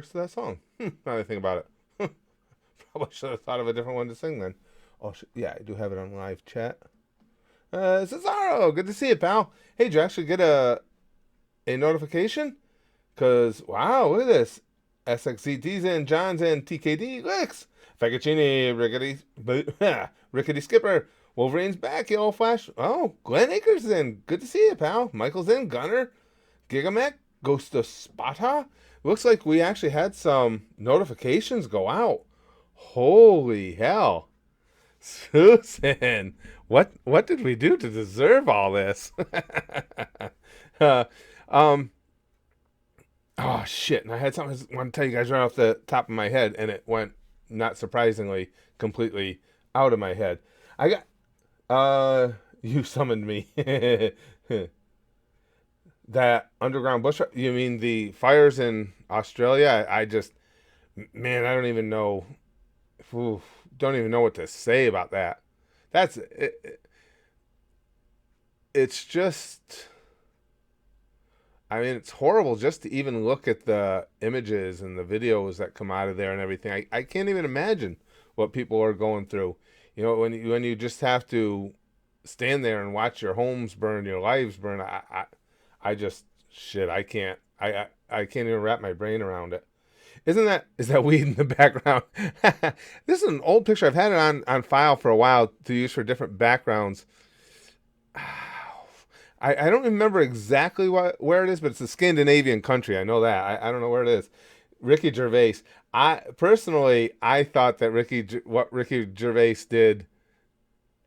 lyrics to that song. Now that I think about it. Probably should have thought of a different one to sing then. Oh, yeah, I do have it on live chat. Cesaro, good to see you, pal. Hey, did you actually get a notification? Because, wow, look at this. SXCT's in, John's in, TKD, Licks, Fagacini, Rickety Skipper, Wolverine's back, yo, Flash. Oh, Glenn Akers is in. Good to see you, pal. Michael's in, Gunner, Gigamech, Ghost of Spata. Looks like we actually had some notifications go out. Holy hell. Susan, what did we do to deserve all this? uh, um, oh shit! And I had something I want to tell you guys right off the top of my head, and it went, not surprisingly, completely out of my head. I got you summoned me. That underground bush. You mean the fires in Australia? I just, man, I don't even know. Oof, don't even know what to say about that. That's it, it's just, I mean, it's horrible just to even look at the images and the videos that come out of there and everything. I can't even imagine what people are going through. You know, when you just have to stand there and watch your homes burn, your lives burn. I just, shit. I can't even wrap my brain around it. Is that weed in the background? This is an old picture. I've had it on file for a while to use for different backgrounds. I don't remember exactly where it is, but it's a Scandinavian country. I know that. I don't know where it is. Ricky Gervais. I thought that what Ricky Gervais did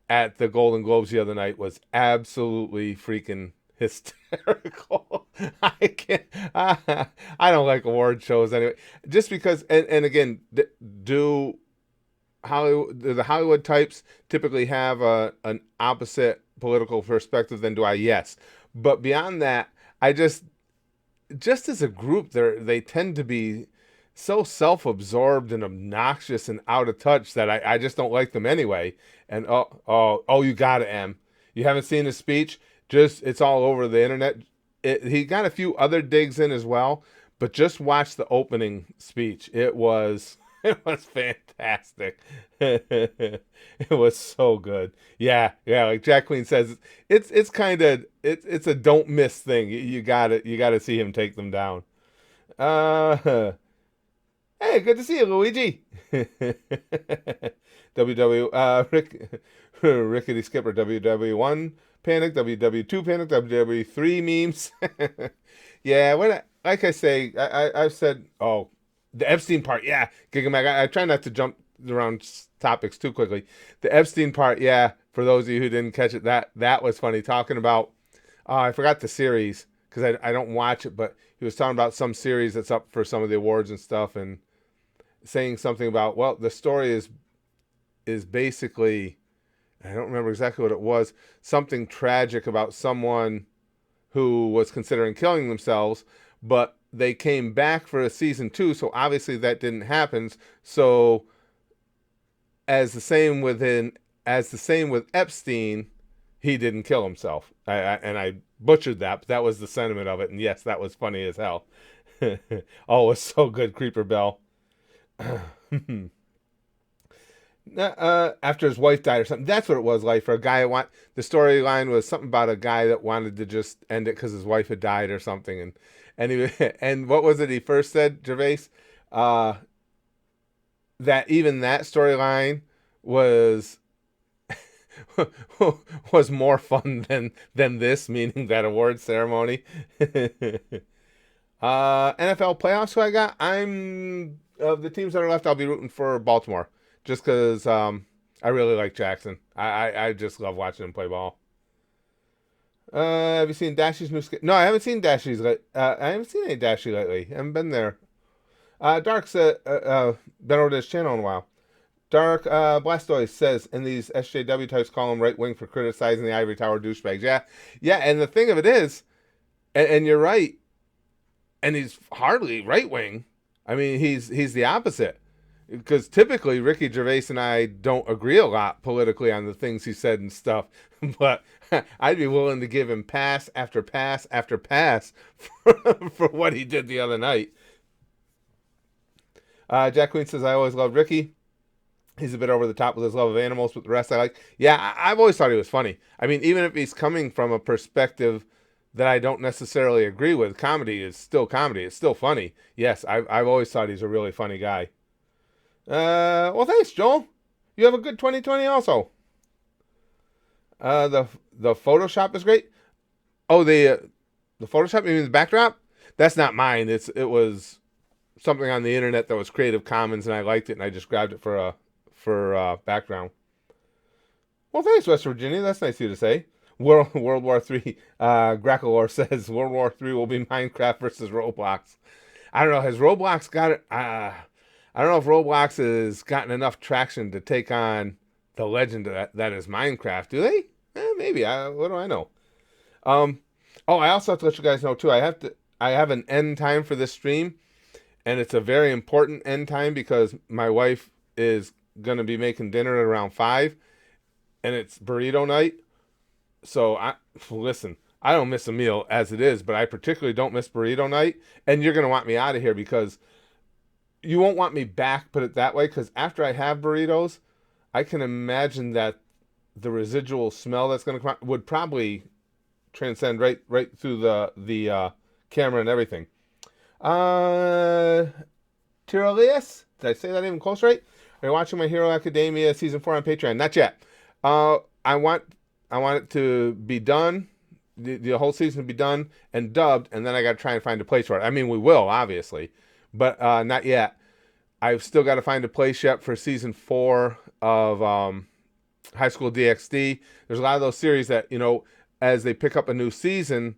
at the Golden Globes the other night was absolutely freaking hysterical. I can't. I don't like award shows anyway. Just because, and again, do the Hollywood types typically have an opposite political perspective than do I? Yes, but beyond that, I just as a group, they tend to be so self-absorbed and obnoxious and out of touch that I just don't like them anyway. And oh, you got it, M. You haven't seen his speech? Just, it's all over the internet. He got a few other digs in as well, but just watch the opening speech. It was it was fantastic. It was so good. Yeah, like Jack Queen says, it's kind of it's a don't miss thing. You got it. You got to see him take them down. Uh, hey, good to see you, Luigi. WW Rickety Skipper, WW1 Panic, WW2 Panic, WW3 memes. Yeah, like I say, I've said, oh, the Epstein part, yeah, Gigamac. I try not to jump around topics too quickly. The Epstein part, yeah, for those of you who didn't catch it, that was funny. Talking about, I forgot the series because I don't watch it, but he was talking about some series that's up for some of the awards and stuff, and saying something about, well, the story is basically, I don't remember exactly what it was, something tragic about someone who was considering killing themselves, but they came back for a season 2, so obviously that didn't happen. So as the same with Epstein, he didn't kill himself. I butchered that, but that was the sentiment of it. And yes, that was funny as hell. Oh, it was so good, Creeper Bell. After his wife died or something. That's what it was like for a guy. The storyline was something about a guy that wanted to just end it because his wife had died or something. And what was it he first said, Gervais? That even that storyline was was more fun than this, meaning that award ceremony. NFL playoffs. Who I got? I'm of the teams that are left. I'll be rooting for Baltimore, just because I really like Jackson. I just love watching him play ball. Have you seen Dashy's new skit? No, I haven't seen Dashy's. I haven't seen any Dashy lately. I haven't been there. Dark's been over to his channel in a while. Dark Blastoise says, and these SJW types call him right wing for criticizing the Ivory Tower douchebags. Yeah, and the thing of it is, and you're right, and he's hardly right wing. I mean, he's the opposite. Because typically Ricky Gervais and I don't agree a lot politically on the things he said and stuff, but I'd be willing to give him pass after pass after pass for what he did the other night. Jack Queen says, I always loved Ricky. He's a bit over the top with his love of animals, but the rest I like. Yeah, I've always thought he was funny. I mean, even if he's coming from a perspective that I don't necessarily agree with, comedy is still comedy. It's still funny. Yes, I've always thought he's a really funny guy. Well, thanks, Joel. You have a good 2020 also. The Photoshop is great. Oh, the Photoshop. You mean the backdrop? That's not mine. It was something on the internet that was Creative Commons, and I liked it, and I just grabbed it for background. Well, thanks, West Virginia. That's nice of you to say. World War Three. Grackalore says World War Three will be Minecraft versus Roblox. I don't know. Has Roblox got it? I don't know if Roblox has gotten enough traction to take on the legend that is Minecraft. Do they? Maybe. What do I know? Um. Oh, I also have to let you guys know too. I have an end time for this stream, and it's a very important end time because my wife is gonna be making dinner at around 5, and it's burrito night. So listen. I don't miss a meal as it is, but I particularly don't miss burrito night. And you're gonna want me out of here because you won't want me back. Put it that way, because after I have burritos, I can imagine that the residual smell that's gonna come out would probably transcend right through the camera and everything. Uh, Tirolius, did I say that even close right? Are you watching My Hero Academia season 4 on Patreon? Not yet. Uh, I want I want it to be done, the whole season to be done and dubbed, and then I got to try and find a place for it. I mean, we will obviously, but not yet. I've still got to find a place yet for season 4 of High School DxD. There's a lot of those series that as they pick up a new season,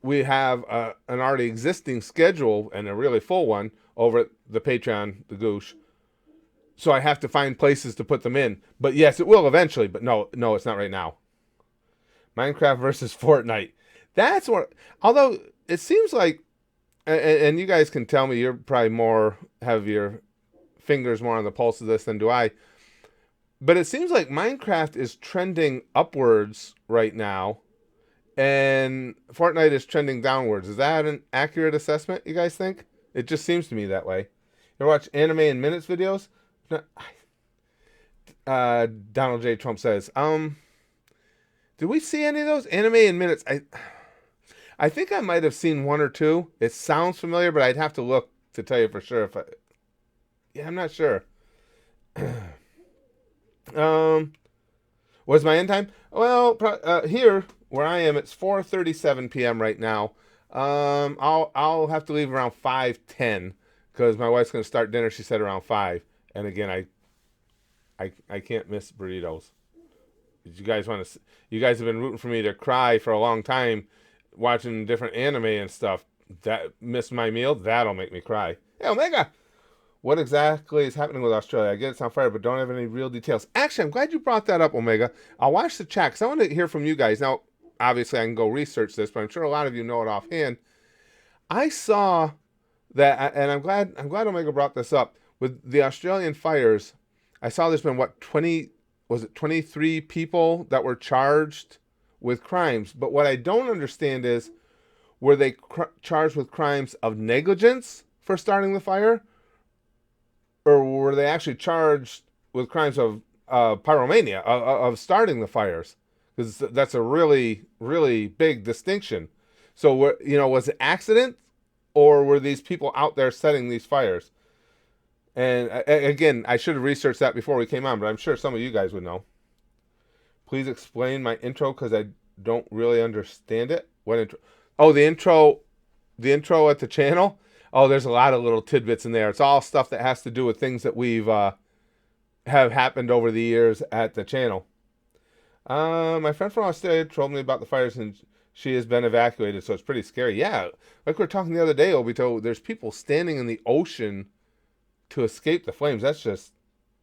we have an already existing schedule and a really full one over at the Patreon, the Goosh. So I have to find places to put them in. But yes, it will eventually. But no, it's not right now. Minecraft versus Fortnite. That's what. Although it seems like, and you guys can tell me, you're probably have your fingers more on the pulse of this than do I. But it seems like Minecraft is trending upwards right now, and Fortnite is trending downwards. Is that an accurate assessment, you guys think? It just seems to me that way. You ever watch Anime in Minutes videos? No, Donald J. Trump says, did we see any of those? Anime in Minutes. I think I might have seen one or two. It sounds familiar, but I'd have to look to tell you for sure. Yeah, I'm not sure. What's my end time? Well, here where I am, it's 4:37 p.m. right now. I'll have to leave around 5:10 because my wife's gonna start dinner. She said around 5, and again, I can't miss burritos. Did you guys want to? You guys have been rooting for me to cry for a long time, watching different anime and stuff. That miss my meal. That'll make me cry. Hey, Omega. What exactly is happening with Australia? I get it's on fire, but don't have any real details. Actually, I'm glad you brought that up, Omega. I'll watch the chat because I want to hear from you guys. Now, obviously, I can go research this, but I'm sure a lot of you know it offhand. I saw that, and I'm glad Omega brought this up with the Australian fires. I saw there's been 23 people that were charged with crimes. But what I don't understand is, were they charged with crimes of negligence for starting the fire? Or were they actually charged with crimes of pyromania, of starting the fires? Because that's a really, really big distinction. So, was it accident, or were these people out there setting these fires? And again, I should have researched that before we came on, but I'm sure some of you guys would know. Please explain my intro because I don't really understand it. What intro? Oh, the intro at the channel. Oh, there's a lot of little tidbits in there. It's all stuff that has to do with things that we've have happened over the years at the channel. My friend from Australia told me about the fires, and she has been evacuated, so it's pretty scary. Yeah, like we were talking the other day, Obito, there's people standing in the ocean to escape the flames. That's just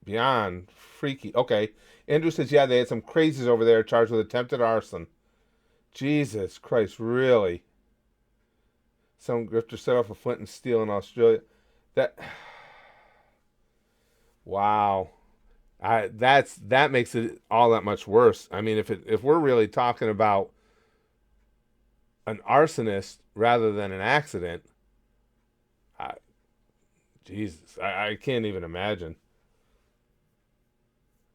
beyond freaky. Okay, Andrew says, yeah, they had some crazies over there charged with attempted arson. Jesus Christ, really? Some grifter set off a flint and steel in Australia. That, wow, that makes it all that much worse. I mean, if we're really talking about an arsonist rather than an accident, Jesus, I can't even imagine.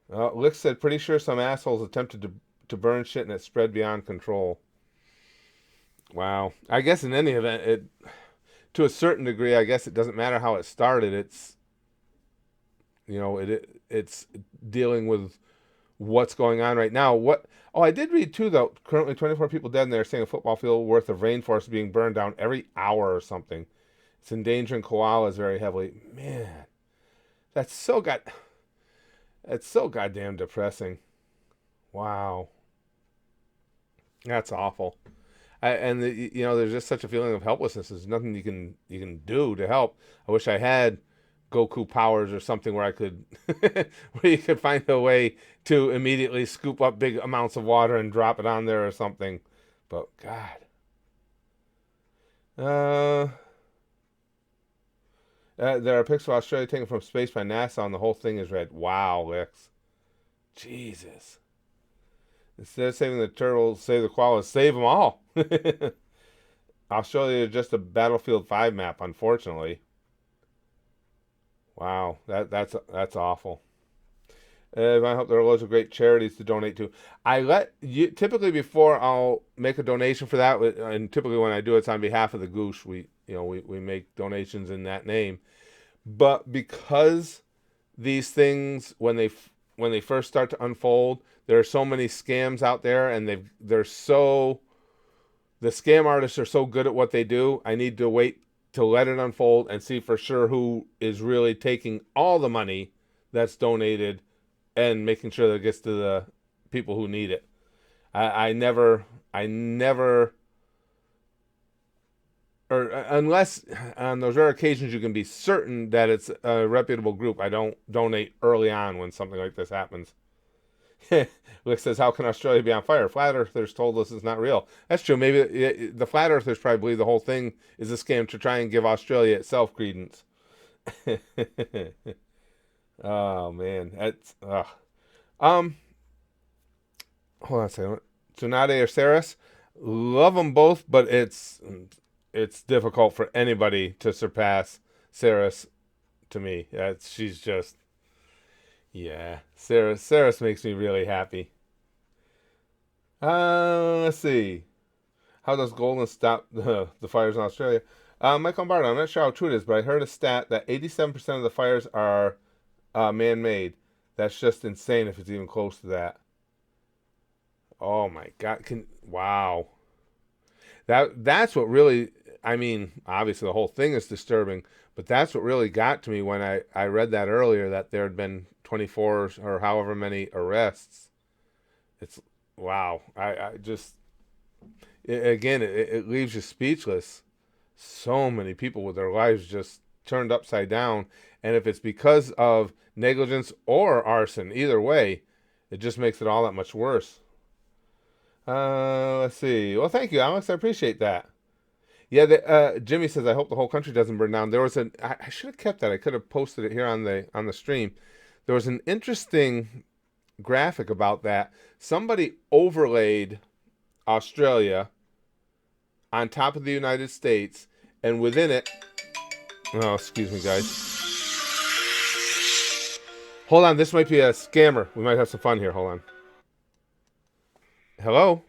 Lick said, pretty sure some assholes attempted to burn shit and it spread beyond control. Wow. I guess in any event, it to a certain degree, I guess it doesn't matter how it started. It's it's dealing with what's going on right now. What? Oh, I did read too though. Currently, 24 people dead, and they're saying a football field worth of rainforest being burned down every hour or something. It's endangering koalas very heavily. Man, that's so god. That's so goddamn depressing. Wow, that's awful. There's just such a feeling of helplessness. There's nothing you can do to help. I wish I had Goku powers or something where I could, where you could find a way to immediately scoop up big amounts of water and drop it on there or something. But God, uh, there are pics of Australia taken from space by NASA, and the whole thing is red. Wow, Lex, Jesus. Instead of saving the turtles, save the koalas. Save them all. Australia is just a Battlefield 5 map, unfortunately. Wow, that's awful. I hope there are loads of great charities to donate to. I let you typically before I'll make a donation for that, and typically when I do it's on behalf of the Goosh. We make donations in that name. But because these things when they first start to unfold, there are so many scams out there, and the scam artists are so good at what they do. I need to wait to let it unfold and see for sure who is really taking all the money that's donated and making sure that it gets to the people who need it. I never, or unless on those rare occasions you can be certain that it's a reputable group, I don't donate early on when something like this happens. Lick says, how can Australia be on fire? Flat Earthers told us it's not real. That's true. Maybe the Flat Earthers probably believe the whole thing is a scam to try and give Australia itself credence. Oh, man. That's, um, hold on a second. Tsunade or Saris? Love them both, but it's difficult for anybody to surpass Saris to me. She's just, yeah. Saris makes me really happy. Let's see. How does Golden stop the fires in Australia? Mike Lombardo, I'm not sure how true it is, but I heard a stat that 87% of the fires are man-made. That's just insane if it's even close to that. Oh my God! Wow. That's what really. I mean, obviously the whole thing is disturbing, but that's what really got to me when I read that earlier that there had been 24 or however many arrests. It's wow. I just it leaves you speechless. So many people with their lives just turned upside down, and if it's because of negligence or arson, either way, it just makes it all that much worse. Let's see. Well, thank you, Alex. I appreciate that. Yeah, Jimmy says I hope the whole country doesn't burn down. There was I should have kept that. I could have posted it here on the stream. There was an interesting graphic about that. Somebody overlaid Australia on top of the United States, and within it. Oh, excuse me, guys. Hold on, this might be a scammer. We might have some fun here. Hold on. Hello.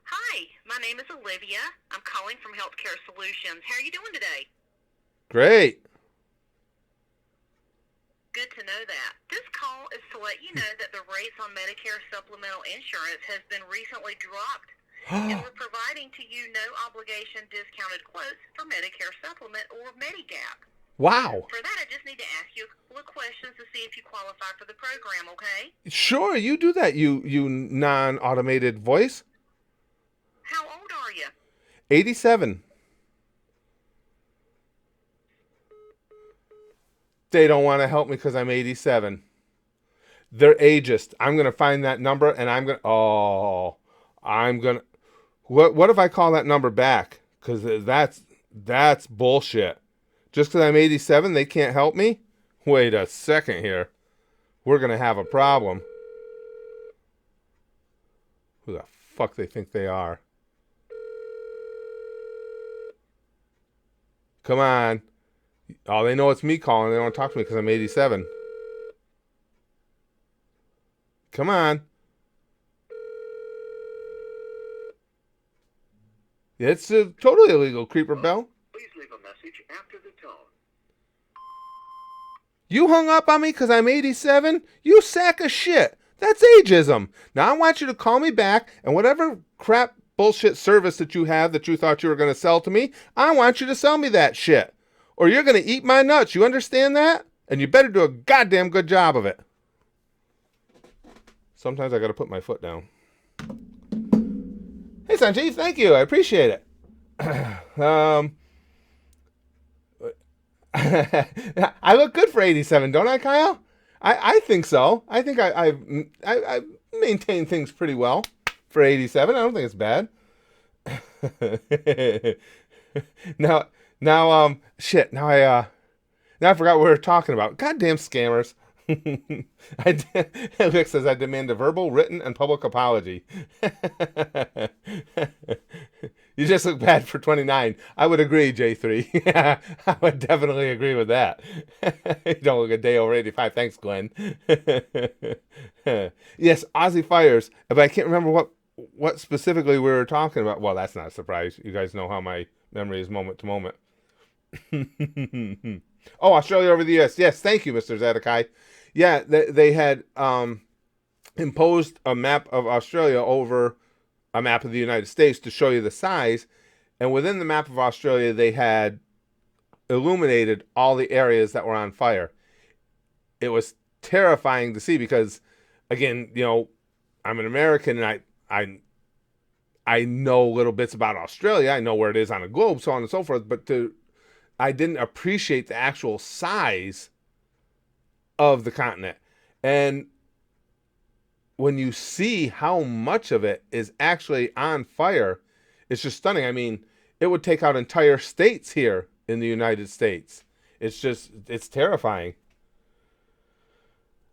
Hi, my name is Olivia. I'm calling from Healthcare Solutions. How are you doing today? Great. Good to know that. This call is to let you know that the rates on Medicare supplemental insurance has been recently dropped, and we're providing to you no obligation discounted quotes for Medicare Supplement or Medigap. Wow. For that, I just need to ask you a couple of questions to see if you qualify for the program, okay? Sure, you do that, you non-automated voice. How old are you? 87. They don't want to help me because I'm 87. They're ageist. I'm gonna find that number and I'm gonna. Oh, I'm gonna. What if I call that number back? Because that's bullshit. Just because I'm 87, they can't help me. Wait a second here. We're gonna have a problem. Who the fuck they think they are? Come on. Oh, they know it's me calling. They don't want to talk to me because I'm 87. Come on. It's a totally illegal, Creeper Bell. Please leave a message after the tone. You hung up on me because I'm 87? You sack of shit. That's ageism. Now I want you to call me back, and whatever crap bullshit service that you have that you thought you were going to sell to me, I want you to sell me that shit. Or you're going to eat my nuts. You understand that? And you better do a goddamn good job of it. Sometimes I got to put my foot down. Hey, Sanjeev, thank you. I appreciate it. I look good for 87, don't I, Kyle? I think so. I think I maintain things pretty well for 87. I don't think it's bad. Shit. Now I forgot what we were talking about. Goddamn scammers. Vic says I demand a verbal, written, and public apology. You just look bad for 29. I would agree, J3. I would definitely agree with that. You don't look a day over 85. Thanks, Glenn. Yes, Aussie Fires. But I can't remember what specifically we were talking about. Well, that's not a surprise. You guys know how my memory is moment to moment. Oh, Australia over the U.S. Yes, thank you, Mr. Zedekai. Yeah, they had imposed a map of Australia over a map of the United States to show you the size. And within the map of Australia, they had illuminated all the areas that were on fire. It was terrifying to see because, again, I'm an American and I know little bits about Australia. I know where it is on the globe, so on and so forth. But I didn't appreciate the actual size of the continent. And when you see how much of it is actually on fire, it's just stunning. I mean, it would take out entire states here in the United States. It's terrifying.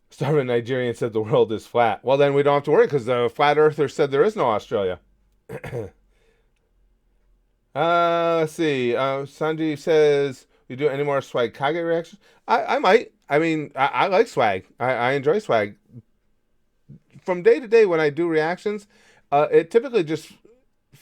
Starving Nigerian said the world is flat. Well, then we don't have to worry because the flat earther said there is no Australia. Let's see. Sanji says, you do any more Swag Kage reactions? I might. I mean, I like swag. I enjoy swag. From day to day when I do reactions, it typically just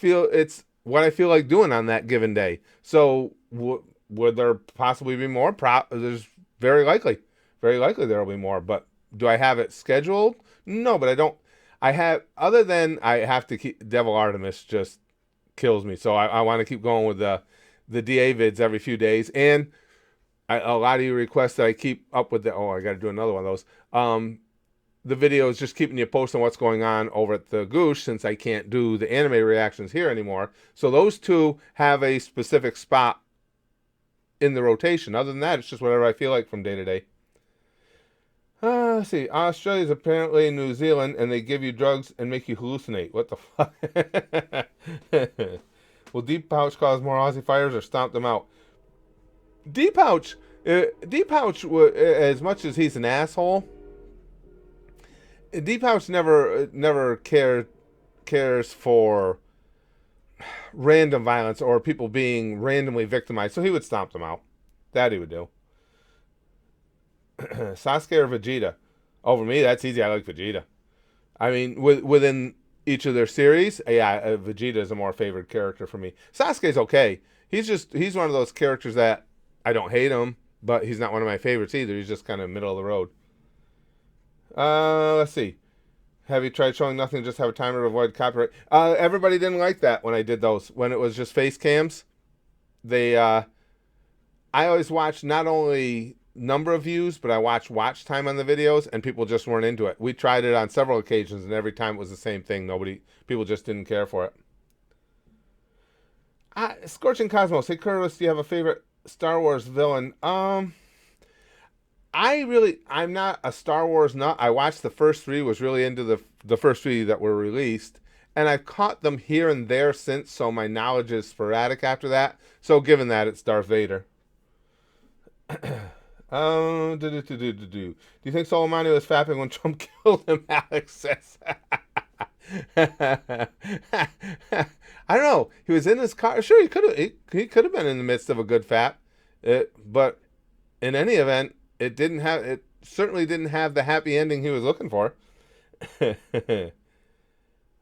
it's what I feel like doing on that given day. So would there possibly be more? There's very likely there will be more. But do I have it scheduled? No, but I don't. I other than I have to keep Devil Artemis just kills me. So I want to keep going with the DA vids every few days. And a lot of you request that I keep up with I got to do another one of those. The video is just keeping you posted on what's going on over at the Goosh since I can't do the anime reactions here anymore. So those two have a specific spot in the rotation. Other than that, it's just whatever I feel like from day to day. Let's see. Australia's apparently New Zealand, and they give you drugs and make you hallucinate. What the fuck? Will Deep Pouch cause more Aussie fires or stomp them out? Deep Pouch, as much as he's an asshole, Deep Pouch never cares for random violence or people being randomly victimized, so he would stomp them out. That he would do. Sasuke or Vegeta? Over me, that's easy. I like Vegeta. I mean, within each of their series, Vegeta is a more favored character for me. Sasuke's okay. He's one of those characters that I don't hate him, but he's not one of my favorites either. He's just kind of middle of the road. Let's see. Have you tried showing nothing? Just have a timer to avoid copyright. Everybody didn't like that when I did those. When it was just face cams, I always watch not only number of views, but I watch time on the videos, and people just weren't into it. We tried it on several occasions, and every time it was the same thing. People just didn't care for it. Scorching Cosmos. Hey, Curtis, do you have a favorite Star Wars villain? I'm not a Star Wars nut. I watched the first three, was really into the first three that were released, and I've caught them here and there since, so my knowledge is sporadic after that. So given that, it's Darth Vader. Do you think Soleimani was fapping when Trump killed him? Alex says. I don't know. He was in his car. Sure, he could have been in the midst of a good fap. But in any event, it certainly didn't have the happy ending he was looking for.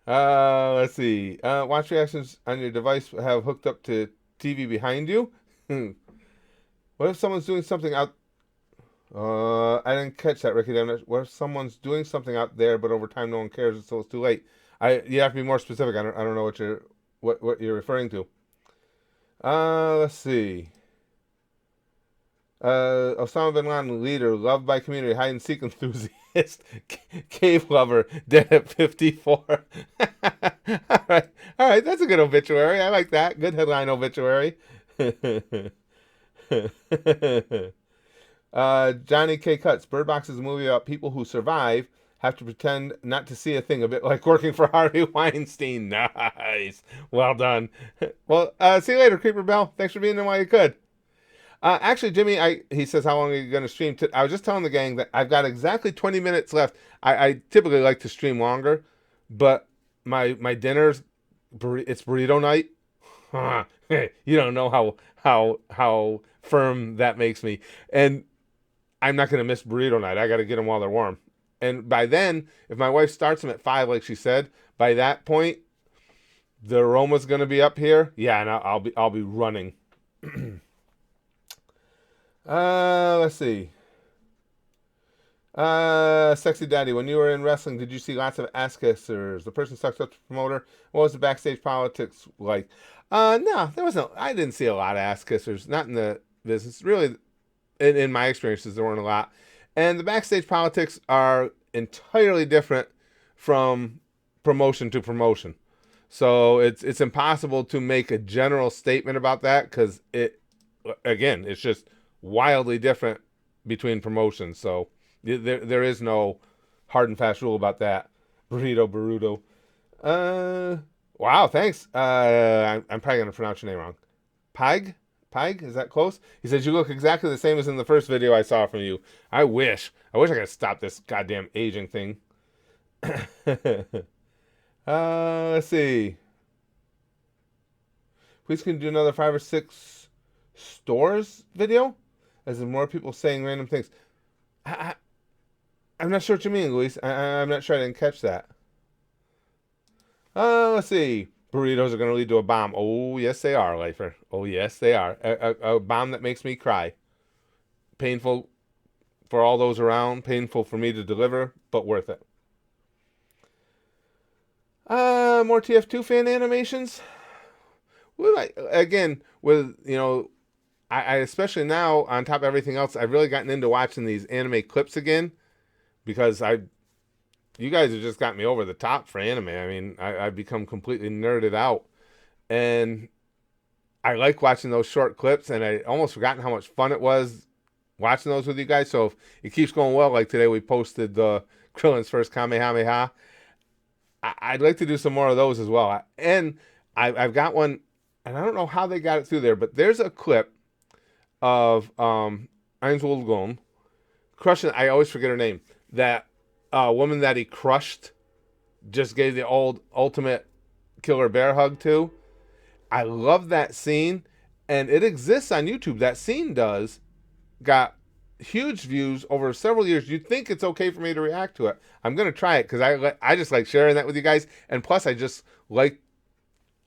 Let's see. Watch reactions on your device have hooked up to TV behind you. What if someone's doing something out? I didn't catch that, Ricky. What if someone's doing something out there, but over time no one cares until it's too late? You have to be more specific. I don't know what you're referring to. Let's see. Osama bin Laden leader, loved by community, hide and seek enthusiast, cave lover, dead at 54. All right, all right, that's a good obituary. I like that. Good headline obituary. Johnny K. Cuts. Bird Box is a movie about people who survive have to pretend not to see a thing, a bit like working for Harvey Weinstein. Nice. Well done. Well, see you later, Creeper Bell. Thanks for being there while you could. Actually, Jimmy, he says, how long are you going to stream? I was just telling the gang that I've got exactly 20 minutes left. I typically like to stream longer, but my dinner's it's burrito night. You don't know how firm that makes me, and I'm not going to miss burrito night. I got to get them while they're warm. And by then, if my wife starts them at 5, like she said, by that point, the aroma's going to be up here. Yeah, and I'll be running. Let's see. Sexy Daddy, when you were in wrestling, did you see lots of ass kissers? The person sucks up to the promoter. What was the backstage politics like? No, there wasn't. I didn't see a lot of ass kissers. Not in the business. Really, in my experiences, there weren't a lot. And the backstage politics are entirely different from promotion to promotion. So it's impossible to make a general statement about that because it's just wildly different between promotions. So there is no hard and fast rule about that. Burrito. Wow, thanks. I'm probably gonna pronounce your name wrong. Pig? Pig? Is that close? He says you look exactly the same as in the first video I saw from you. I wish I could stop this goddamn aging thing. Let's see. Please can you do another 5 or 6 stores video? As in more people saying random things. I, I'm not sure what you mean, Luis. I'm not sure I didn't catch that. Let's see. Burritos are going to lead to a bomb. Oh, yes, they are, Lifer. Oh, yes, they are. A bomb that makes me cry. Painful for all those around. Painful for me to deliver, but worth it. More TF2 fan animations. Again, with, I especially now, on top of everything else, I've really gotten into watching these anime clips again because you guys have just got me over the top for anime. I mean, I've become completely nerded out, and I like watching those short clips, and I almost forgotten how much fun it was watching those with you guys. So if it keeps going well, like today we posted the Krillin's first Kamehameha, I'd like to do some more of those as well. And I've got one, and I don't know how they got it through there, but there's a clip of Eins Wohlgone crushing. I always forget her name. That woman that he crushed, just gave the old ultimate killer bear hug to. I love that scene, and it exists on YouTube. That scene got huge views over several years. You'd think it's okay for me to react to it. I'm gonna try it because I just like sharing that with you guys, and plus I just like.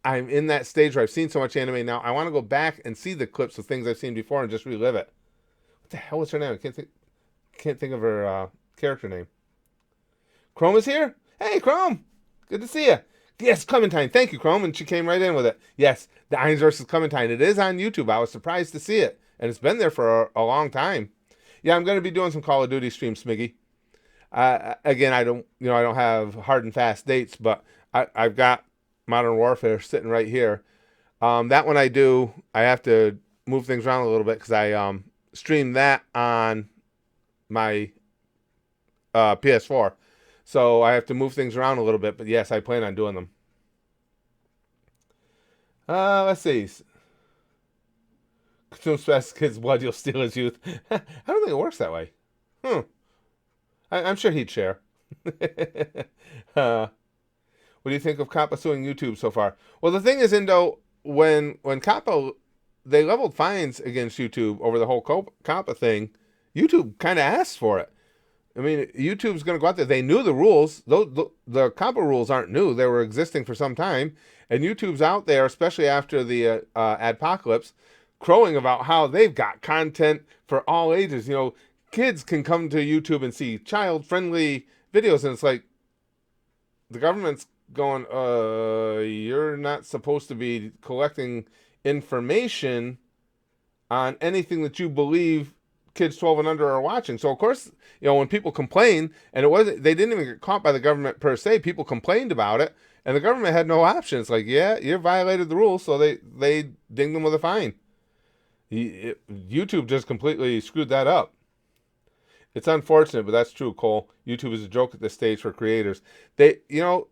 I'm in that stage where I've seen so much anime now. I want to go back and see the clips of things I've seen before and just relive it. What the hell was her name? I can't think of her character name. Chrome is here? Hey, Chrome. Good to see you. Yes, Clementine. Thank you, Chrome. And she came right in with it. Yes, the Eins vs. Clementine. It is on YouTube. I was surprised to see it. And it's been there for a long time. Yeah, I'm going to be doing some Call of Duty streams, Smiggy. Again, I don't have hard and fast dates, but I've got Modern Warfare sitting right here. That one I have to move things around a little bit because I stream that on my PS4. So I have to move things around a little bit, but yes, I plan on doing them. Let's see. Consume stress kid's blood, you'll steal his youth. I don't think it works that way. I'm sure he'd share. What do you think of Kappa suing YouTube so far? Well, the thing is, Indo, when Kappa they leveled fines against YouTube over the whole COPPA thing. YouTube kind of asked for it. I mean, YouTube's going to go out there. They knew the rules. The COPPA rules aren't new. They were existing for some time. And YouTube's out there, especially after the adpocalypse, crowing about how they've got content for all ages. You know, kids can come to YouTube and see child-friendly videos. And it's like, the government's going, you're not supposed to be collecting information on anything that you believe kids 12 and under are watching. So of course, you know, when people complain, and it wasn't, they didn't even get caught by the government per se. People complained about it, and the government had no option. It's like, yeah, you violated the rules, so they dinged them with a fine. YouTube just completely screwed that up. It's unfortunate, but that's true, Cole. YouTube is a joke at this stage for creators. They, you know,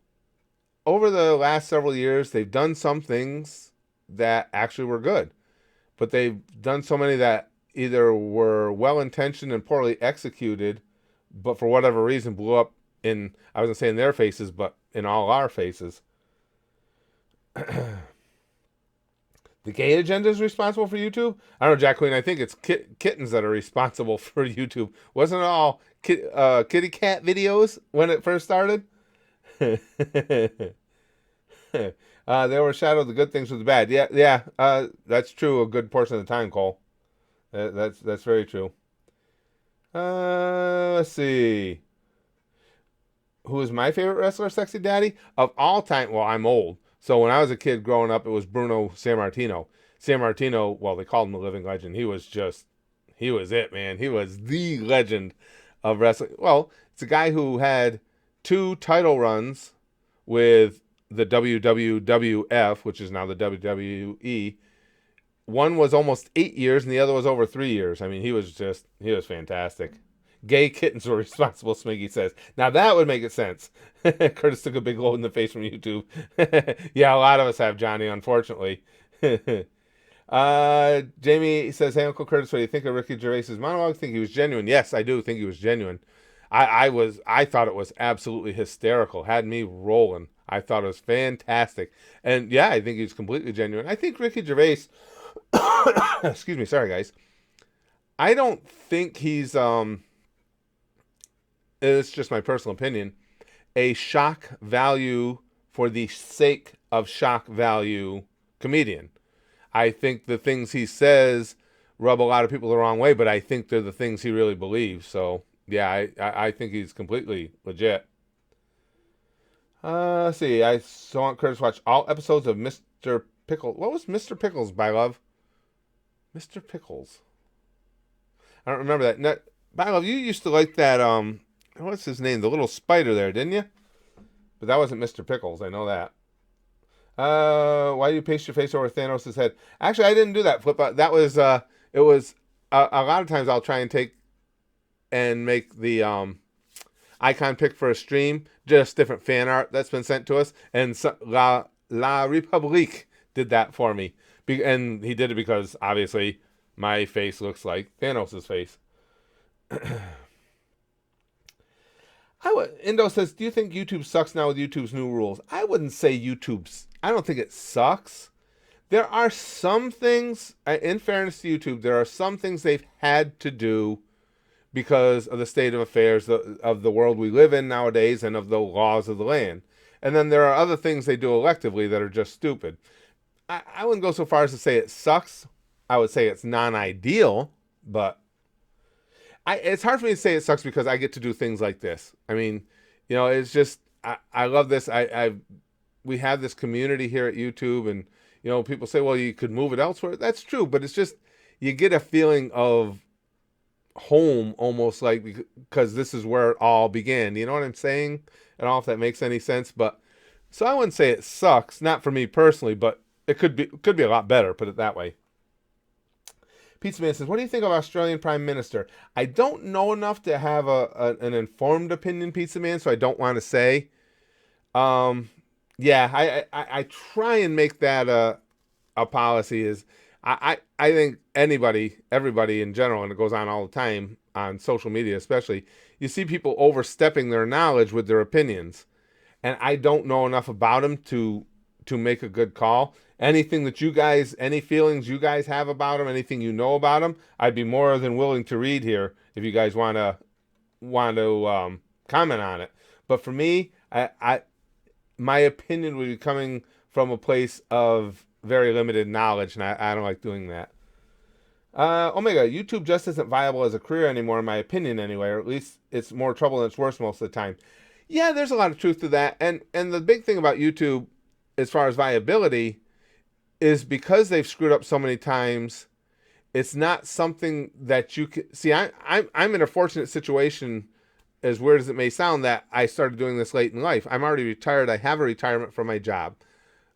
over the last several years, they've done some things that actually were good, but they've done so many that either were well intentioned and poorly executed, but for whatever reason blew up in, I wasn't saying their faces, but in all our faces. The gay agenda is responsible for YouTube? I don't know, Jack Queen. I think it's kittens that are responsible for YouTube. Wasn't it all kitty cat videos when it first started? They overshadowed the good things with the bad. Yeah, yeah. That's true a good portion of the time, Cole. That's very true. Let's see. Who is my favorite wrestler, Sexy Daddy? Of all time, well, I'm old. So when I was a kid growing up, it was Bruno Sammartino. Sammartino, well, they called him the living legend. He was it, man. He was the legend of wrestling. Well, it's a guy who had 2 title runs with the WWF, which is now the WWE. One was almost 8 years, and the other was over 3 years. I mean, he was fantastic. Gay kittens were responsible, Smiggy says. Now that would make it sense. Curtis took a big load in the face from YouTube. Yeah, a lot of us have, Johnny, unfortunately. Jamie says, hey, Uncle Curtis, what do you think of Ricky Gervais' monologue? Think he was genuine? Yes, I do think he was genuine. I thought it was absolutely hysterical. Had me rolling. I thought it was fantastic. And yeah, I think he's completely genuine. I think Ricky Gervais, excuse me, sorry guys. I don't think he's it's just my personal opinion, a shock value for the sake of shock value comedian. I think the things he says rub a lot of people the wrong way, but I think they're the things he really believes. So yeah, I think he's completely legit. Let's see. I want Curtis to watch all episodes of Mr. Pickles. What was Mr. Pickles, by love? Mr. Pickles. I don't remember that. No, by love, you used to like that. What's his name? The little spider there, didn't you? But that wasn't Mr. Pickles. I know that. Why do you paste your face over Thanos' head? Actually, I didn't do that, Flip. That was it was a lot of times I'll try and take and make the icon pick for a stream, just different fan art that's been sent to us, and La Republique did that for me, and he did it because obviously my face looks like Thanos' face. Indo says, do you think YouTube sucks now with YouTube's new rules? I wouldn't say I don't think it sucks. There are some things, in fairness to YouTube, there are some things they've had to do because of the state of affairs of the world we live in nowadays and of the laws of the land. And then there are other things they do electively that are just stupid. I wouldn't go so far as to say it sucks. I would say it's non-ideal, but it's hard for me to say it sucks because I get to do things like this. I mean, you know, it's just, I love this. We have this community here at YouTube, and, you know, people say, well, you could move it elsewhere. That's true, but it's just, you get a feeling of home almost, like, because this is where it all began. You know what I'm saying? I don't know if that makes any sense, but so I wouldn't say it sucks, not for me personally, but it could be a lot better, put it that way. Pizza Man says, what do you think of Australian Prime Minister? I don't know enough to have an informed opinion, Pizza Man, so I don't want to say. Yeah, I try and make that a policy. Is I think everybody in general, and it goes on all the time on social media especially, you see people overstepping their knowledge with their opinions. And I don't know enough about them to make a good call. Anything that you guys, any feelings you guys have about them, anything you know about them, I'd be more than willing to read here if you guys want to comment on it. But for me, I my opinion would be coming from a place of very limited knowledge, and I don't like doing that. Omega, YouTube just isn't viable as a career anymore, in my opinion, anyway, or at least it's more trouble than it's worth most of the time. Yeah, there's a lot of truth to that, and the big thing about YouTube, as far as viability, is because they've screwed up so many times. It's not something that you can see. I'm in a fortunate situation, as weird as it may sound, that I started doing this late in life. I'm already retired. I have a retirement from my job.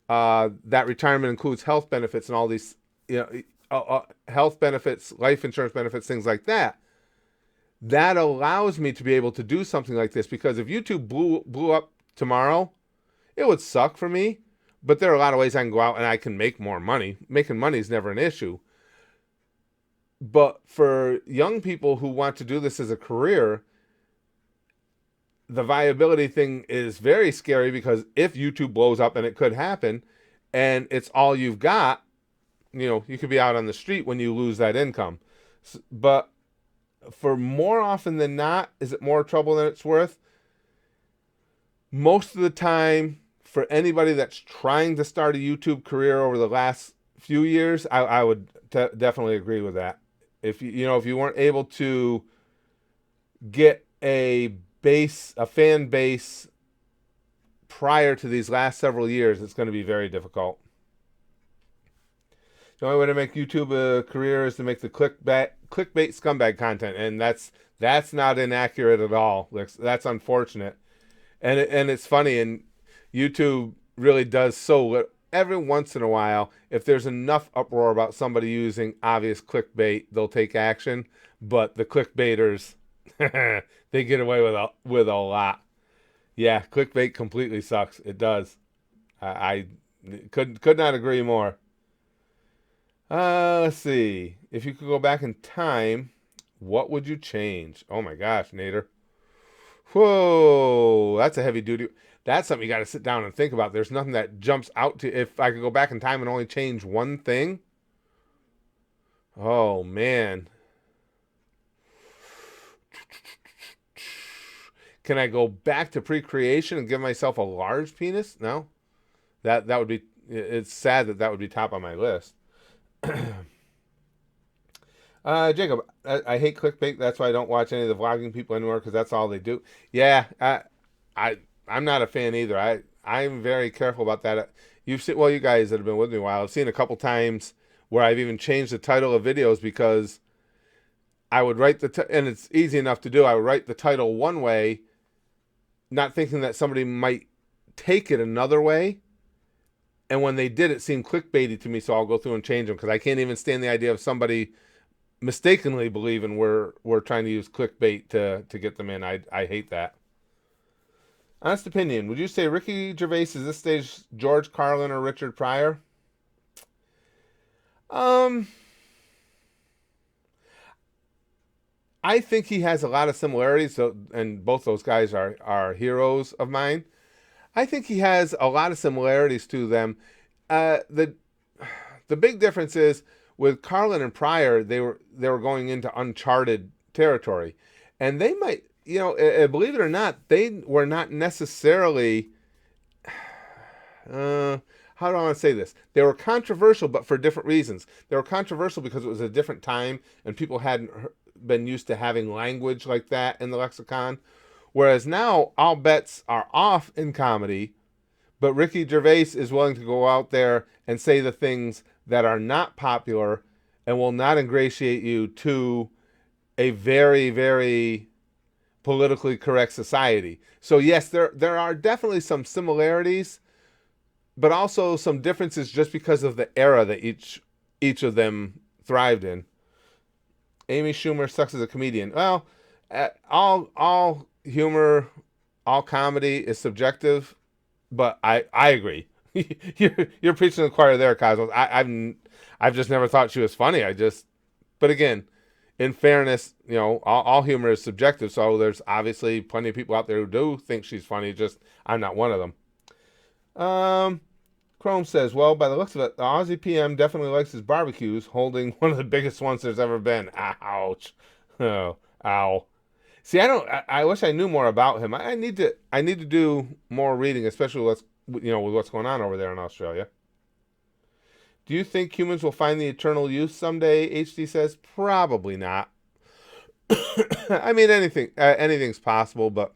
That retirement includes health benefits and all these, you know, health benefits, life insurance benefits, things like that. That allows me to be able to do something like this, because if YouTube blew up tomorrow, it would suck for me. But there are a lot of ways I can go out and I can make more money. Making money is never an issue. But for young people who want to do this as a career, the viability thing is very scary, because if YouTube blows up, and it could happen, and it's all you've got, you could be out on the street when you lose that income. But for more often than not, is it more trouble than it's worth? Most of the time, for anybody that's trying to start a YouTube career over the last few years, I would definitely agree with that. If you weren't able to get a fan base prior to these last several years, it's going to be very difficult. The only way to make YouTube a career is to make the clickbait scumbag content, and that's not inaccurate at all. That's unfortunate, and it's funny, and YouTube really does so. Every once in a while, if there's enough uproar about somebody using obvious clickbait, they'll take action. But the clickbaiters, they get away with a lot. Yeah, clickbait completely sucks. It does. I could not agree more. Let's see. If you could go back in time, what would you change? Oh my gosh, Nader. Whoa, that's a heavy duty. That's something you got to sit down and think about. There's nothing that jumps out to. If I could go back in time and only change one thing, oh man. Can I go back to pre-creation and give myself a large penis? No. That would be. It's sad that would be top on my list. Jacob, I hate clickbait. That's why I don't watch any of the vlogging people anymore, because that's all they do. Yeah, I'm not a fan either. I'm very careful about that. You've seen, well, you guys that have been with me a while, I've seen a couple times where I've even changed the title of videos, because I would write and it's easy enough to do. I would write the title one way, not thinking that somebody might take it another way. And when they did, it seemed clickbaity to me, so I'll go through and change them, because I can't even stand the idea of somebody mistakenly believing we're trying to use clickbait to get them in. I hate that. Honest opinion, would you say Ricky Gervais is this stage George Carlin or Richard Pryor? I think he has a lot of similarities, and both those guys are heroes of mine. I think he has a lot of similarities to them. The big difference is, with Carlin and Pryor, they were going into uncharted territory, and they might, believe it or not, they were not necessarily. How do I want to say this? They were controversial, but for different reasons. They were controversial because it was a different time, and people hadn't been used to having language like that in the lexicon. Whereas now, all bets are off in comedy, but Ricky Gervais is willing to go out there and say the things that are not popular and will not ingratiate you to a very, very politically correct society. So yes, there are definitely some similarities, but also some differences, just because of the era that each of them thrived in. Amy Schumer sucks as a comedian. Well, all humor, all comedy is subjective, but I agree. you're preaching to the choir there, Cosmos. I've just never thought she was funny. But again, in fairness, all humor is subjective. So there's obviously plenty of people out there who do think she's funny. Just I'm not one of them. Chrome says, well, by the looks of it, the Aussie PM definitely likes his barbecues, holding one of the biggest ones there's ever been. Ouch. Oh, ow. See, I don't. I wish I knew more about him. I need to. I need to do more reading, especially with what's going on over there in Australia. Do you think humans will find the eternal youth someday? HD says probably not. I mean, anything's possible, but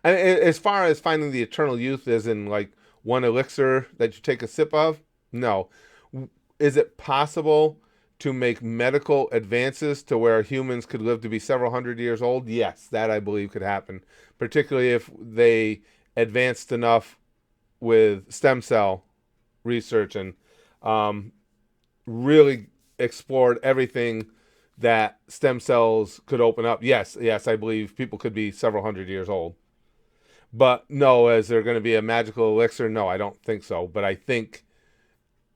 as far as finding the eternal youth, as in like one elixir that you take a sip of, no. Is it possible to make medical advances to where humans could live to be several hundred years old? Yes, that I believe could happen, particularly if they advanced enough with stem cell research and um, really explored everything that stem cells could open up. Yes, I believe people could be several hundred years old. But no, is there going to be a magical elixir? No, I don't think so. But I think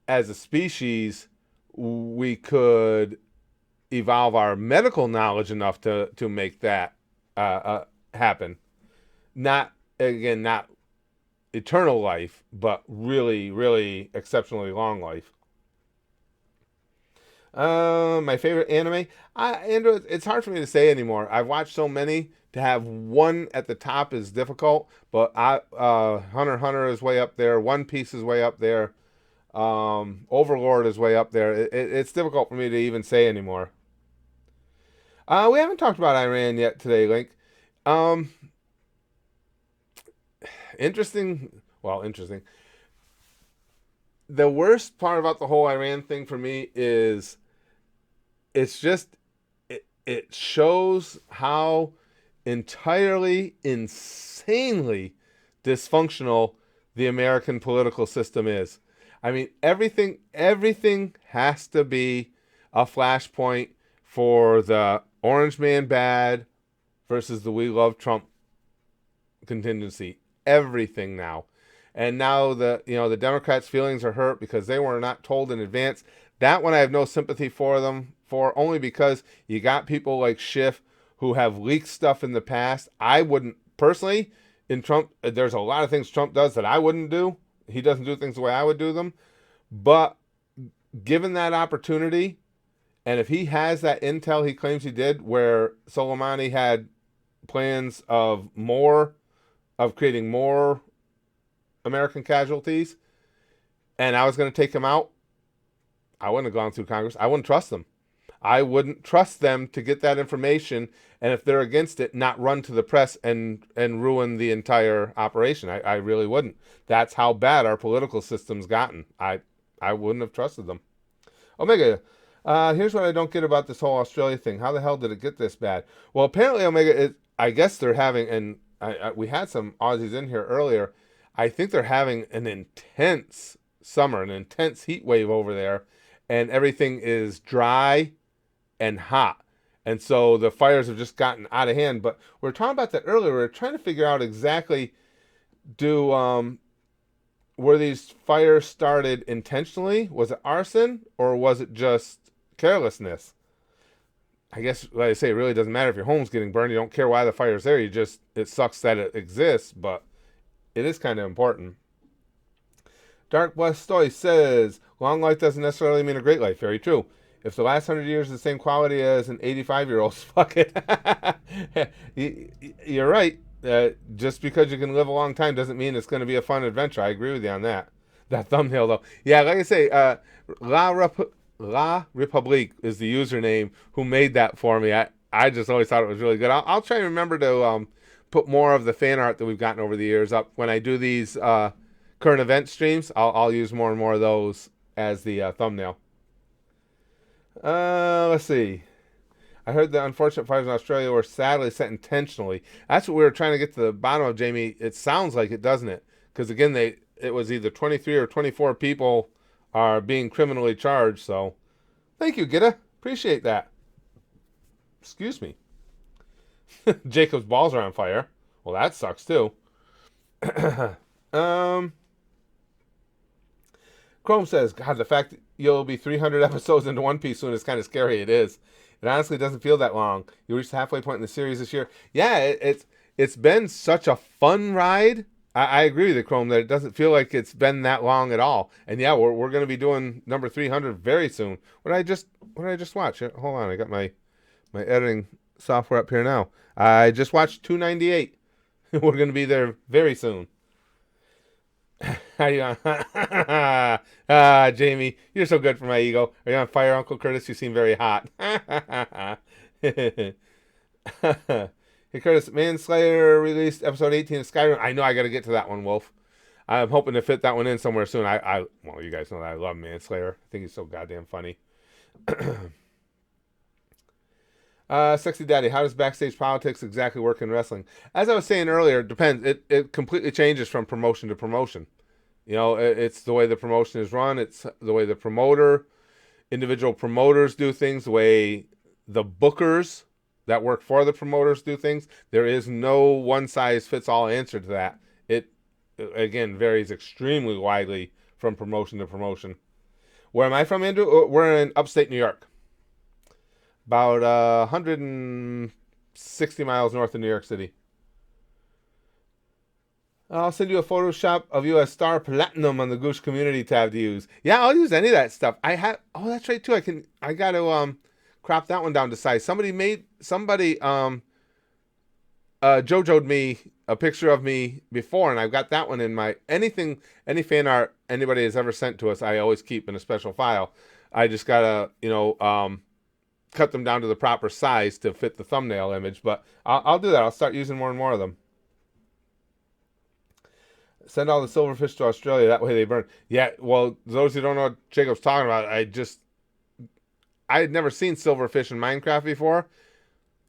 as a species, we could evolve our medical knowledge enough to make that happen. Not again, not eternal life, but really, really exceptionally long life. My favorite anime. Andrew, it's hard for me to say anymore. I've watched so many. To have one at the top is difficult, but Hunter x Hunter is way up there. One Piece is way up there. Overlord is way up there. It's difficult for me to even say anymore. We haven't talked about Iran yet today, Link. Um, interesting. Well, interesting. The worst part about the whole Iran thing for me is it's just it shows how entirely insanely dysfunctional the American political system is. I mean, everything has to be a flashpoint for the Orange Man bad versus the We Love Trump contingency. Everything now. And now the Democrats' feelings are hurt because they were not told in advance. That one I have no sympathy for them for, only because you got people like Schiff who have leaked stuff in the past. I wouldn't personally in Trump. There's a lot of things Trump does that I wouldn't do. He doesn't do things the way I would do them. But given that opportunity, and if he has that intel he claims he did, where Soleimani had plans of creating more American casualties, and I was going to take him out, I wouldn't have gone through Congress. I wouldn't trust them. I wouldn't trust them to get that information, and if they're against it, not run to the press and ruin the entire operation. I really wouldn't. That's how bad our political system's gotten. I wouldn't have trusted them. Omega, here's what I don't get about this whole Australia thing. How the hell did it get this bad? Well, apparently, Omega, I guess they're having, and we had some Aussies in here earlier. I think they're having an intense summer, an intense heat wave over there, and everything is dry and hot. And so the fires have just gotten out of hand. But we were talking about that earlier. We were trying to figure out exactly were these fires started intentionally? Was it arson or was it just carelessness? I guess, like I say, it really doesn't matter if your home's getting burned. You don't care why the fire's there. It sucks that it exists, but it is kind of important. Dark Blastoy says, long life doesn't necessarily mean a great life. Very true. If the last 100 years is the same quality as an 85-year-old, fuck it. You're right. Just because you can live a long time doesn't mean it's going to be a fun adventure. I agree with you on that. That thumbnail, though. Yeah, like I say, La Republique is the username who made that for me. I just always thought it was really good. I'll try and remember to put more of the fan art that we've gotten over the years up. When I do these current event streams, I'll use more and more of those as the thumbnail. Let's see. I heard the unfortunate fires in Australia were sadly set intentionally. That's what we were trying to get to the bottom of, Jamie. It sounds like it, doesn't it? Because again, it was either 23 or 24 people are being criminally charged. So, thank you, Gitta. Appreciate that. Excuse me. Jacob's balls are on fire. Well, that sucks too. Chrome says, God, the fact that you'll be 300 episodes into One Piece soon is kind of scary. It is. It honestly doesn't feel that long. You reached the halfway point in the series this year. Yeah, it's been such a fun ride, I agree with you, Chrome, that it doesn't feel like it's been that long at all. And yeah, we're going to be doing number 300 very soon. What did I just watch? Hold on, I got my editing software up here now. I just watched 298. We're going to be there very soon. How you on? Jamie, you're so good for my ego. Are you on fire, Uncle Curtis? You seem very hot. Hey, Curtis, Manslayer released episode 18 of Skyrim. I know I got to get to that one, Wolf. I'm hoping to fit that one in somewhere soon. Well, you guys know that I love Manslayer. I think he's so goddamn funny. Sexy Daddy, how does backstage politics exactly work in wrestling? As I was saying earlier, it depends. It completely changes from promotion to promotion. It's the way the promotion is run. It's the way the individual promoters do things, the way the bookers that work for the promoters do things. There is no one size fits all answer to that. It, again, varies extremely widely from promotion to promotion. Where am I from, Andrew? We're in upstate New York, about 160 miles north of New York City. I'll send you a Photoshop of you as Star Platinum on the Goosh Community tab to use. Yeah, I'll use any of that stuff. I have. Oh, that's right too. I got to crop that one down to size. Somebody JoJo'd me a picture of me before, and I've got that one in my any fan art anybody has ever sent to us. I always keep in a special file. I just gotta cut them down to the proper size to fit the thumbnail image. But I'll do that. I'll start using more and more of them. Send all the silverfish to Australia. That way they burn. Yeah, well, those who don't know what Jacob's talking about, I had never seen silverfish in Minecraft before,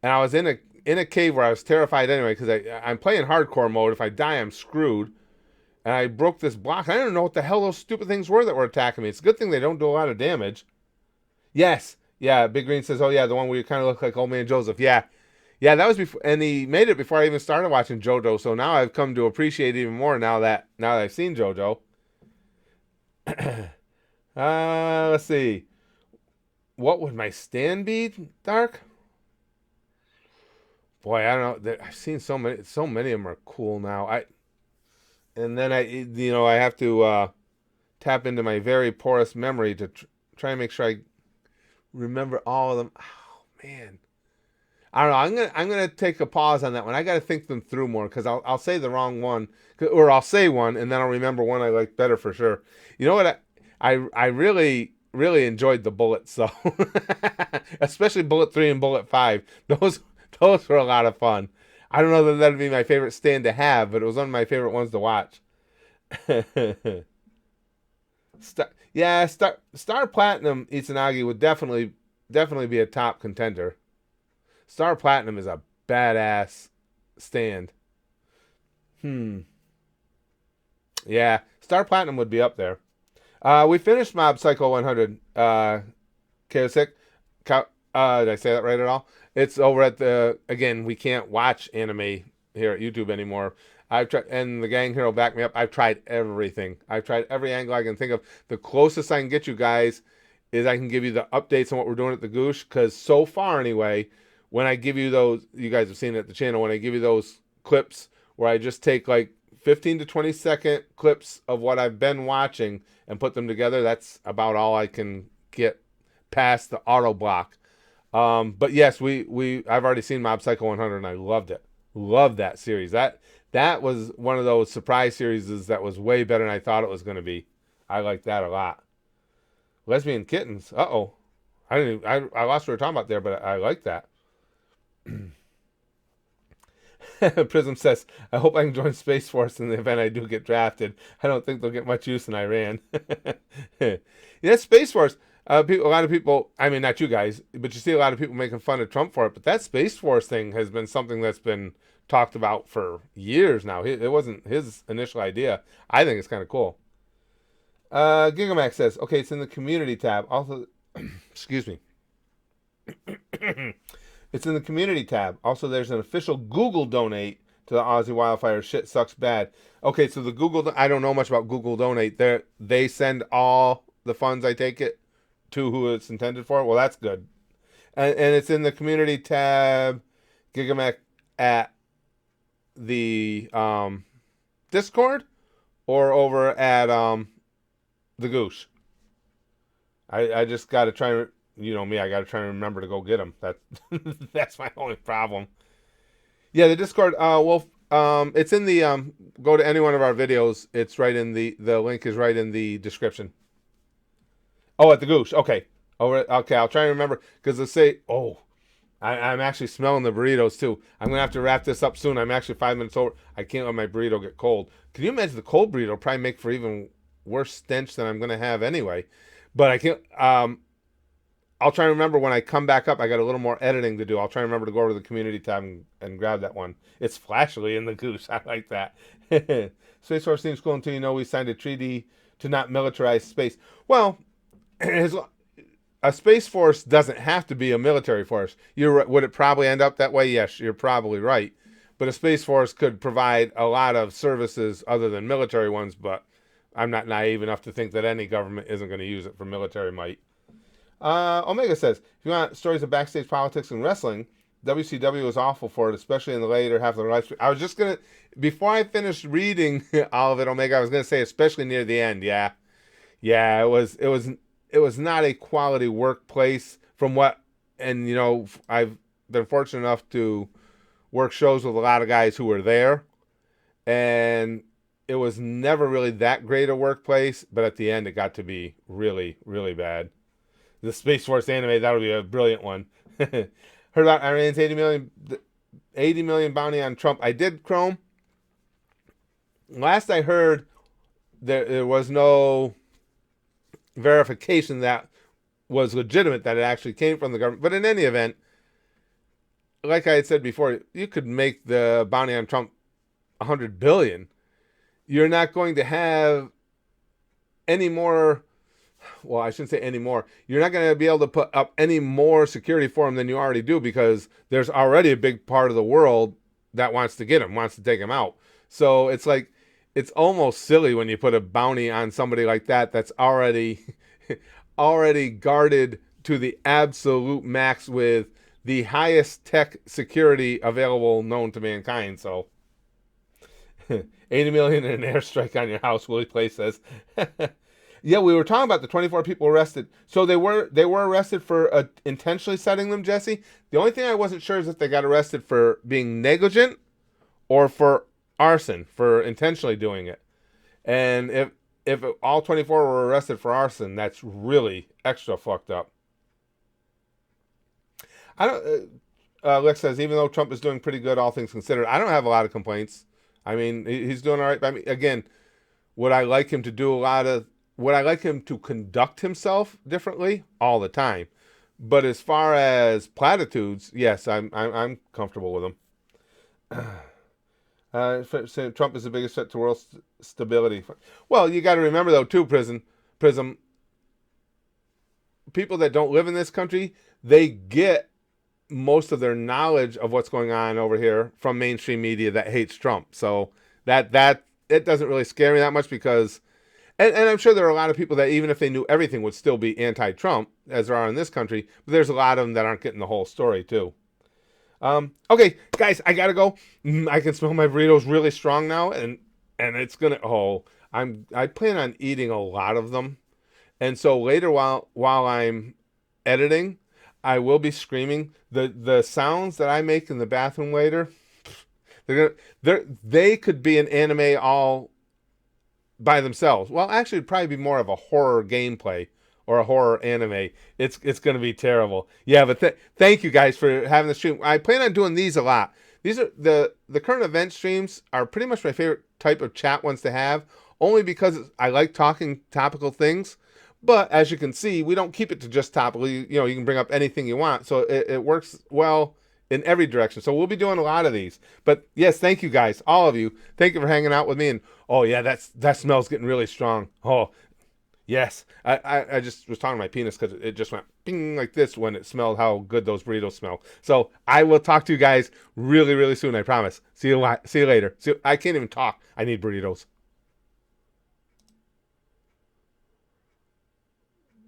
and I was in a cave where I was terrified anyway because I'm playing hardcore mode. If I die, I'm screwed. And I broke this block. I don't know what the hell those stupid things were that were attacking me. It's a good thing they don't do a lot of damage. Yes, yeah. Big Green says, "Oh yeah, the one where you kind of look like Old Man Joseph." Yeah, yeah, that was before, and he made it before I even started watching JoJo. So now I've come to appreciate it even more now that I've seen JoJo. Let's see. What would my stand be, Dark? Boy, I don't know. I've seen so many. So many of them are cool now. And then I have to tap into my very porous memory to try and make sure I remember all of them. Oh man. I don't know. I'm gonna take a pause on that one. I got to think them through more because I'll say the wrong one, or I'll say one and then I'll remember one I like better for sure. You know what? I really enjoyed the bullets though, especially bullet 3 and bullet 5. Those were a lot of fun. I don't know that that'd be my favorite stand to have, but it was one of my favorite ones to watch. Star Platinum Itsunagi would definitely be a top contender. Star Platinum is a badass stand. Hmm. Yeah, Star Platinum would be up there. We finished Mob Psycho 100. Chaosic. Did I say that right at all? It's over at again, we can't watch anime here at YouTube anymore. I've tried, and the gang here will back me up. I've tried everything. I've tried every angle I can think of. The closest I can get you guys is I can give you the updates on what we're doing at the Goosh, because so far anyway, when I give you those, you guys have seen it at the channel, when I give you those clips where I just take like 15 to 20-second clips of what I've been watching and put them together, that's about all I can get past the auto block. But yes, I've already seen Mob Psycho 100 and I loved it. Loved that series. That was one of those surprise series that was way better than I thought it was going to be. I liked that a lot. Lesbian Kittens. Uh-oh. I lost what we were talking about there, but I like that. Prism says, I hope I can join Space Force in the event I do get drafted. I don't think they'll get much use in Iran. Yeah, Space Force. A lot of people, I mean, not you guys, but you see a lot of people making fun of Trump for it. But that Space Force thing has been something that's been talked about for years now. It wasn't his initial idea. I think it's kind of cool. Gigamax says, okay, it's in the community tab. Also, excuse me. It's in the community tab. Also, there's an official Google donate to the Aussie Wildfire. Shit sucks bad. Okay, so the Google, I don't know much about Google donate. They send all the funds, I take it, to who it's intended for. Well, that's good. And it's in the community tab, Gigamac, at the Discord or over at the Goosh. I just got to try and you know me. I got to try and remember to go get them. That that's my only problem. Yeah, the Discord. Well, it's in the Go to any one of our videos. It's right in the link is right in the description. Oh, at the Goosh. Okay. Okay, I'll try and remember because they say. Oh, I'm actually smelling the burritos too. I'm gonna have to wrap this up soon. I'm actually 5 minutes over. I can't let my burrito get cold. Can you imagine the cold burrito? Probably make for even worse stench than I'm gonna have anyway. But I can't. I'll try and remember when I come back up. I got a little more editing to do. I'll try and remember to go over to the community tab and grab that one. It's flashily in the goose. I like that. Space Force seems cool until you know we signed a treaty to not militarize space. Well, a space force doesn't have to be a military force. Would it probably end up that way? Yes, you're probably right. But a space force could provide a lot of services other than military ones. But I'm not naive enough to think that any government isn't going to use it for military might. Omega says, if you want stories of backstage politics and wrestling, WCW was awful for it, especially in the later half of the live stream. I was just gonna, before I finished reading all of it, Omega, I was gonna say, especially near the end. Yeah, yeah, it was not a quality workplace from what, and you know, I've been fortunate enough to work shows with a lot of guys who were there, and it was never really that great a workplace. But at the end, it got to be really, really bad. The Space Force anime, that would be a brilliant one. Heard about Iran's 80 million bounty on Trump. I did, Chrome. Last I heard, there was no verification that was legitimate, that it actually came from the government. But in any event, like I had said before, you could make the bounty on Trump 100 billion. You're not going to have any more. Well, I shouldn't say any more. You're not going to be able to put up any more security for him than you already do, because there's already a big part of the world that wants to get him, wants to take him out. So it's like, it's almost silly when you put a bounty on somebody like that that's already already guarded to the absolute max with the highest tech security available known to mankind. So 80 million in an airstrike on your house, Willie Play says. Yeah, we were talking about the 24 people arrested. So they were arrested for intentionally setting them, Jesse. The only thing I wasn't sure is if they got arrested for being negligent or for arson, for intentionally doing it. And if all 24 were arrested for arson, that's really extra fucked up. I don't. Lex says, even though Trump is doing pretty good, all things considered, I don't have a lot of complaints. I mean, he's doing all right. I mean, again, would I like him to do a lot of? Would I like him to conduct himself differently? All the time. But as far as platitudes, yes, I'm comfortable with him. Trump is the biggest threat to world stability. Well, you got to remember though too, Prism. People that don't live in this country, they get most of their knowledge of what's going on over here from mainstream media that hates Trump. So that it doesn't really scare me that much, because. And I'm sure there are a lot of people that, even if they knew everything, would still be anti-Trump, as there are in this country. But there's a lot of them that aren't getting the whole story, too. Okay, guys, I gotta go. I can smell my burritos really strong now, and it's gonna. Oh, I plan on eating a lot of them, and so later while I'm editing, I will be screaming. The sounds that I make in the bathroom later, they could be an anime all by themselves. Well, actually, it'd probably be more of a horror gameplay or a horror anime. It's going to be terrible. Yeah, but thank you guys for having the stream. I plan on doing these a lot. These are the current event streams are pretty much my favorite type of chat ones to have, only because I like talking topical things. But as you can see, we don't keep it to just topical. You can bring up anything you want, so it works well in every direction. So we'll be doing a lot of these. But yes, thank you guys, all of you. Thank you for hanging out with me. And oh yeah, that smell's getting really strong. Oh yes, I just was talking to my penis because it just went ping like this when it smelled how good those burritos smell. So I will talk to you guys really, really soon. I promise. See you later. I can't even talk. I need burritos.